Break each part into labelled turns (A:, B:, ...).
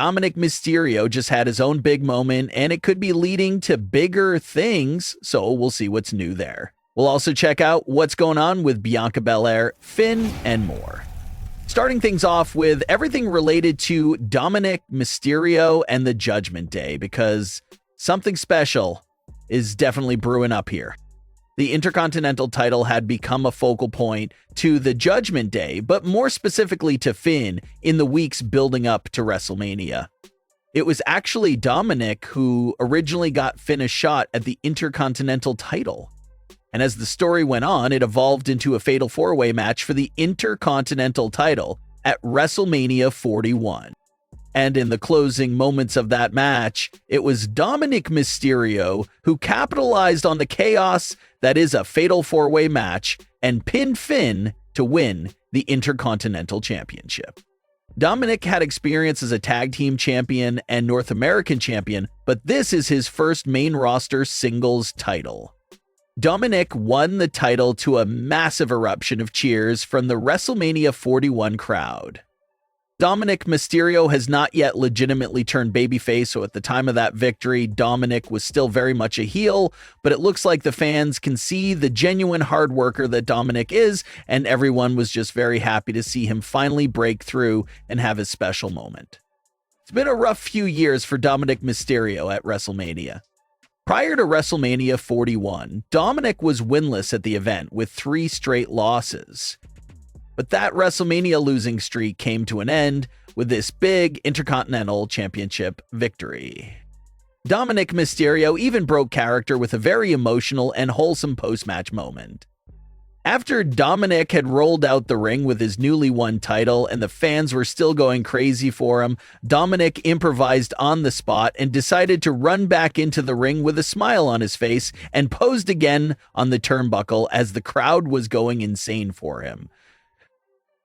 A: Dominik Mysterio just had his own big moment, and it could be leading to bigger things, so we'll see what's new there. We'll also check out what's going on with Bianca Belair, Finn, and more. Starting things off with everything related to Dominik Mysterio and the Judgment Day, because something special is definitely brewing up here. The Intercontinental title had become a focal point to the Judgment Day, but more specifically to Finn in the weeks building up to WrestleMania. It was actually Dominik who originally got Finn a shot at the Intercontinental title. And as the story went on, it evolved into a fatal four-way match for the Intercontinental title at WrestleMania 41. And in the closing moments of that match, it was Dominik Mysterio who capitalized on the chaos that is a fatal four-way match and pinned Finn to win the Intercontinental Championship. Dominik had experience as a tag team champion and North American champion, but this is his first main roster singles title. Dominik won the title to a massive eruption of cheers from the WrestleMania 41 crowd. Dominik Mysterio has not yet legitimately turned babyface, so at the time of that victory, Dominik was still very much a heel, but it looks like the fans can see the genuine hard worker that Dominik is, and everyone was just very happy to see him finally break through and have his special moment. It's been a rough few years for Dominik Mysterio at WrestleMania. Prior to WrestleMania 41, Dominik was winless at the event with 3 straight losses. But that WrestleMania losing streak came to an end with this big Intercontinental Championship victory. Dominik Mysterio even broke character with a very emotional and wholesome post-match moment. After Dominik had rolled out the ring with his newly won title and the fans were still going crazy for him, Dominik improvised on the spot and decided to run back into the ring with a smile on his face and posed again on the turnbuckle as the crowd was going insane for him.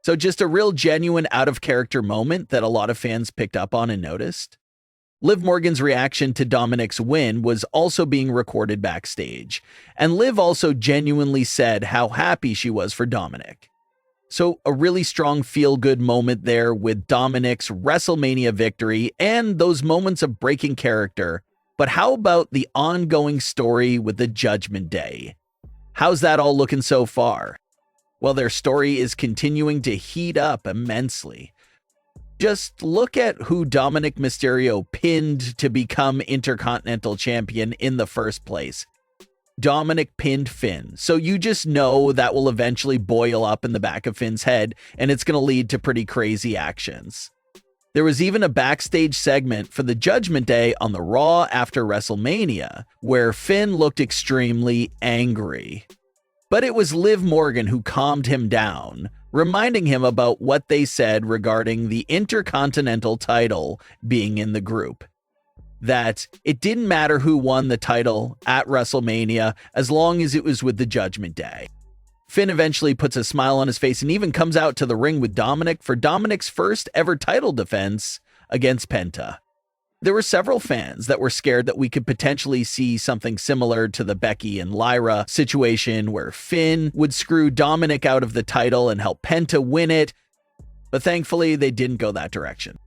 A: So just a real genuine out-of-character moment that a lot of fans picked up on and noticed. Liv Morgan's reaction to Dominik's win was also being recorded backstage, and Liv also genuinely said how happy she was for Dominik. So a really strong feel-good moment there with Dominik's WrestleMania victory and those moments of breaking character. But how about the ongoing story with the Judgment Day? How's that all looking so far? Well, their story is continuing to heat up immensely. Just look at who Dominik Mysterio pinned to become Intercontinental Champion in the first place. Dominik pinned Finn, so you just know that will eventually boil up in the back of Finn's head, and it's going to lead to pretty crazy actions. There was even a backstage segment for the Judgment Day on the Raw after WrestleMania, where Finn looked extremely angry. But it was Liv Morgan who calmed him down, reminding him about what they said regarding the Intercontinental title being in the group. That it didn't matter who won the title at WrestleMania as long as it was with the Judgment Day. Finn eventually puts a smile on his face and even comes out to the ring with Dominik for Dominik's first ever title defense against Penta. There were several fans that were scared that we could potentially see something similar to the Becky and Lyra situation where Finn would screw Dominik out of the title and help Penta win it, but thankfully they didn't go that direction.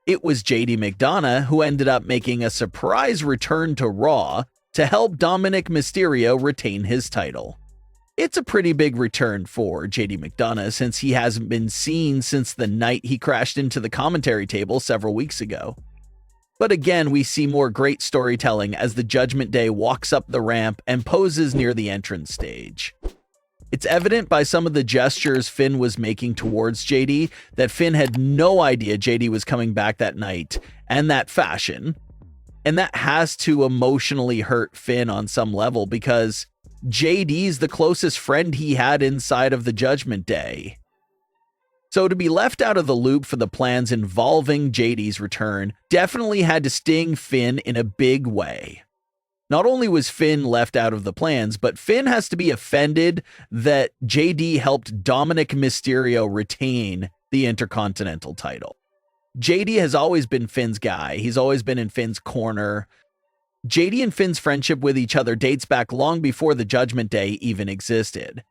A: It was JD McDonough who ended up making a surprise return to Raw to help Dominik Mysterio retain his title. It's a pretty big return for JD McDonough since he hasn't been seen since the night he crashed into the commentary table several weeks ago. But again, we see more great storytelling as the Judgment Day walks up the ramp and poses near the entrance stage. It's evident by some of the gestures Finn was making towards JD that Finn had no idea JD was coming back that night and that fashion. And that has to emotionally hurt Finn on some level because JD's the closest friend he had inside of the Judgment Day. So to be left out of the loop for the plans involving JD's return definitely had to sting Finn in a big way. Not only was Finn left out of the plans, but Finn has to be offended that JD helped Dominik Mysterio retain the Intercontinental title. JD has always been Finn's guy. He's always been in Finn's corner. JD and Finn's friendship with each other dates back long before the Judgment Day even existed.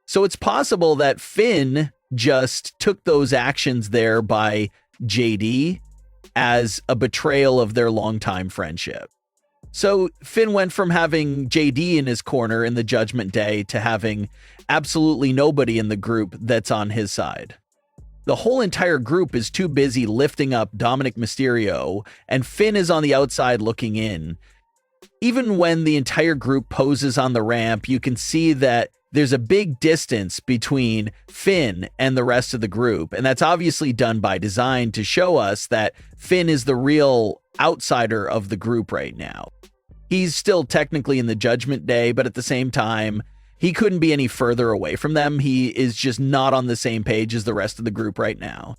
A: So it's possible that Finn just took those actions there by JD as a betrayal of their longtime friendship. So Finn went from having JD in his corner in the Judgment Day to having absolutely nobody in the group that's on his side. The whole entire group is too busy lifting up Dominik Mysterio, and Finn is on the outside looking in. Even when the entire group poses on the ramp, you can see that there's a big distance between Finn and the rest of the group, and that's obviously done by design to show us that Finn is the real outsider of the group right now. He's still technically in the Judgment Day, but at the same time, he couldn't be any further away from them. He is just not on the same page as the rest of the group right now.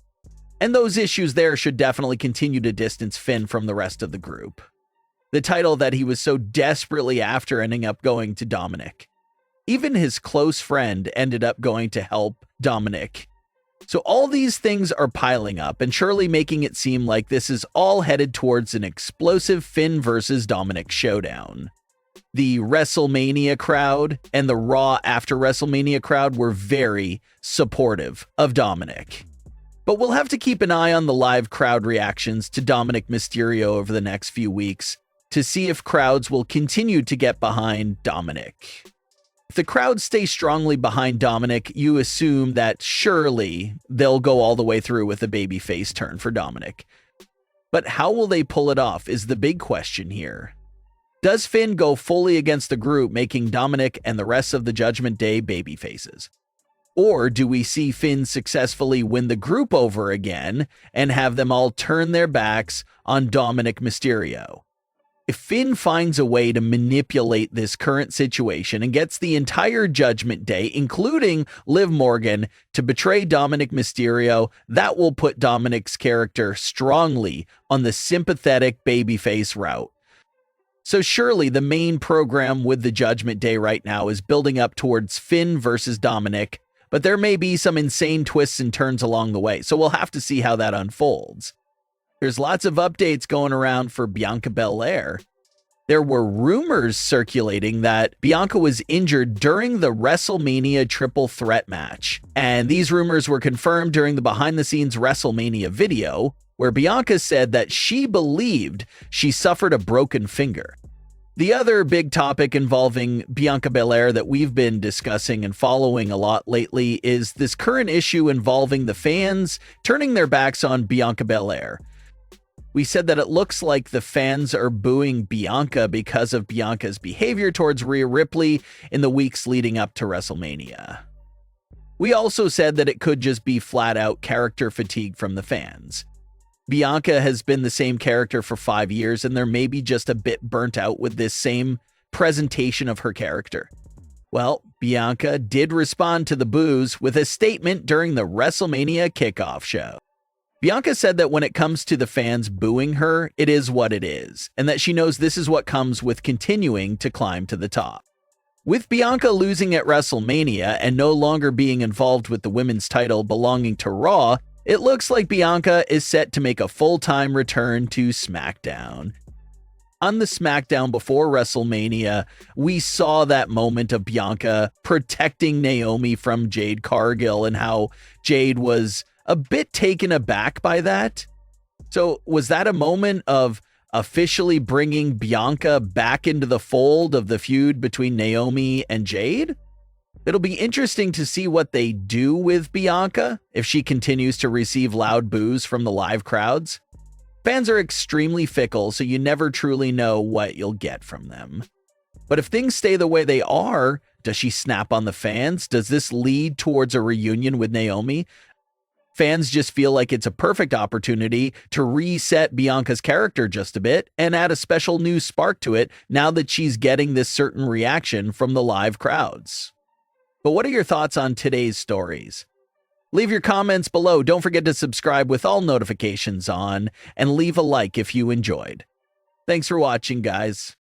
A: And those issues there should definitely continue to distance Finn from the rest of the group. The title that he was so desperately after ending up going to Dominik. Even his close friend ended up going to help Dominik. So all these things are piling up and surely making it seem like this is all headed towards an explosive Finn versus Dominik showdown. The WrestleMania crowd and the Raw after WrestleMania crowd were very supportive of Dominik. But we'll have to keep an eye on the live crowd reactions to Dominik Mysterio over the next few weeks to see if crowds will continue to get behind Dominik. If the crowd stays strongly behind Dominik, you assume that surely they'll go all the way through with a babyface turn for Dominik. But how will they pull it off is the big question here. Does Finn go fully against the group, making Dominik and the rest of the Judgment Day babyfaces? Or do we see Finn successfully win the group over again and have them all turn their backs on Dominik Mysterio? If Finn finds a way to manipulate this current situation and gets the entire Judgment Day, including Liv Morgan, to betray Dominik Mysterio, that will put Dominik's character strongly on the sympathetic babyface route. So surely the main program with the Judgment Day right now is building up towards Finn versus Dominik, but there may be some insane twists and turns along the way, so we'll have to see how that unfolds. There's lots of updates going around for Bianca Belair. There were rumors circulating that Bianca was injured during the WrestleMania triple threat match. And these rumors were confirmed during the behind-the-scenes WrestleMania video, where Bianca said that she believed she suffered a broken finger. The other big topic involving Bianca Belair that we've been discussing and following a lot lately is this current issue involving the fans turning their backs on Bianca Belair. We said that it looks like the fans are booing Bianca because of Bianca's behavior towards Rhea Ripley in the weeks leading up to WrestleMania. We also said that it could just be flat out character fatigue from the fans. Bianca has been the same character for 5 years, and they're maybe just a bit burnt out with this same presentation of her character. Well, Bianca did respond to the boos with a statement during the WrestleMania kickoff show. Bianca said that when it comes to the fans booing her, it is what it is, and that she knows this is what comes with continuing to climb to the top. With Bianca losing at WrestleMania and no longer being involved with the women's title belonging to Raw, it looks like Bianca is set to make a full-time return to Smackdown. On the Smackdown before WrestleMania, we saw that moment of Bianca protecting Naomi from Jade Cargill and how Jade was a bit taken aback by that. So was that a moment of officially bringing Bianca back into the fold of the feud between Naomi and Jade? It'll be interesting to see what they do with Bianca if she continues to receive loud boos from the live crowds. Fans are extremely fickle, so you never truly know what you'll get from them. But if things stay the way they are, does she snap on the fans? Does this lead towards a reunion with Naomi? Fans just feel like it's a perfect opportunity to reset Bianca's character just a bit and add a special new spark to it now that she's getting this certain reaction from the live crowds. But what are your thoughts on today's stories? Leave your comments below. Don't forget to subscribe with all notifications on and leave a like if you enjoyed. Thanks for watching, guys.